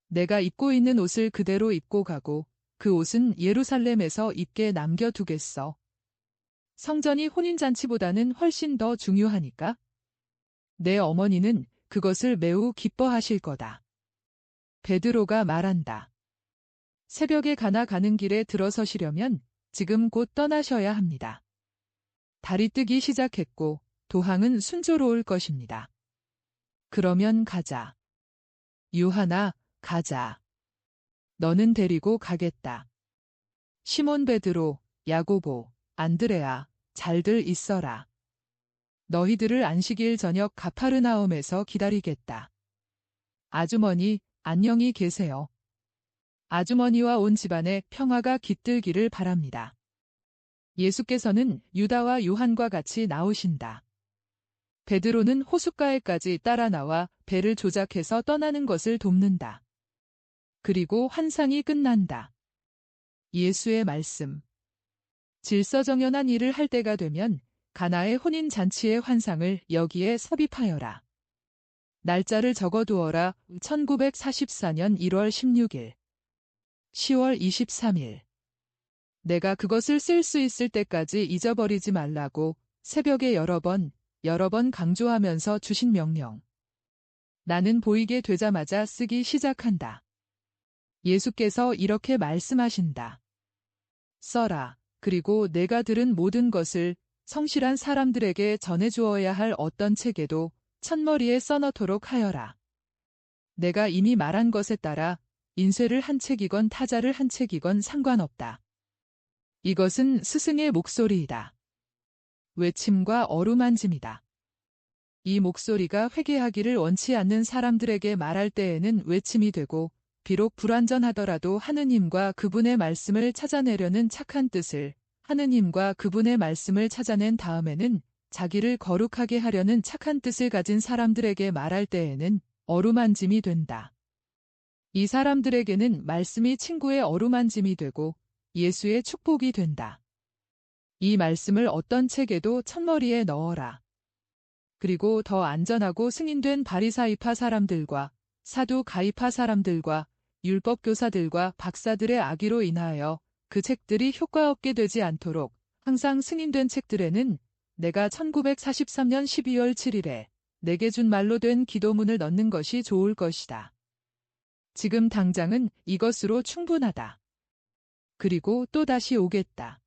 S1: 내가 입고 있는 옷을 그대로 입고 가고 그 옷은 예루살렘에서 입게 남겨두겠어. 성전이 혼인잔치보다는 훨씬 더 중요하니까. 내 어머니는 그것을 매우 기뻐하실 거다. 베드로가 말한다. 새벽에 가나 가는 길에 들어서시려면 지금 곧 떠나셔야 합니다. 달이 뜨기 시작했고 도항은 순조로울 것입니다. 그러면 가자. 유하나, 가자. 너는 데리고 가겠다. 시몬 베드로, 야고보, 안드레아, 잘들 있어라. 너희들을 안식일 저녁 가파르나움에서 기다리겠다. 아주머니, 안녕히 계세요. 아주머니와 온 집안에 평화가 깃들기를 바랍니다. 예수께서는 유다와 요한과 같이 나오신다. 베드로는 호숫가에까지 따라 나와 배를 조작해서 떠나는 것을 돕는다. 그리고 환상이 끝난다. 예수의 말씀. 질서정연한 일을 할 때가 되면 가나의 혼인잔치의 환상을 여기에 삽입하여라. 날짜를 적어두어라. 1944년 1월 16일. 10월 23일. 내가 그것을 쓸 수 있을 때까지 잊어버리지 말라고 새벽에 여러 번 강조하면서 주신 명령. 나는 보이게 되자마자 쓰기 시작한다. 예수께서 이렇게 말씀하신다. 써라. 그리고 내가 들은 모든 것을 성실한 사람들에게 전해주어야 할 어떤 책에도 첫머리에 써넣도록 하여라. 내가 이미 말한 것에 따라 인쇄를 한 책이건 타자를 한 책이건 상관없다. 이것은 스승의 목소리이다. 외침과 어루만짐이다. 이 목소리가 회개하기를 원치 않는 사람들에게 말할 때에는 외침이 되고 비록 불완전하더라도 하느님과 그분의 말씀을 찾아내려는 착한 뜻을 하느님과 그분의 말씀을 찾아낸 다음에는 자기를 거룩하게 하려는 착한 뜻을 가진 사람들에게 말할 때에는 어루만짐이 된다. 이 사람들에게는 말씀이 친구의 어루만짐이 되고 예수의 축복이 된다. 이 말씀을 어떤 책에도 첫머리에 넣어라. 그리고 더 안전하고 승인된 바리사이파 사람들과 사두 가이파 사람들과 율법 교사들과 박사들의 악의로 인하여 그 책들이 효과 없게 되지 않도록 항상 승인된 책들에는 내가 1943년 12월 7일에 내게 준 말로 된 기도문을 넣는 것이 좋을 것이다. 지금 당장은 이것으로 충분하다. 그리고 또 다시 오겠다.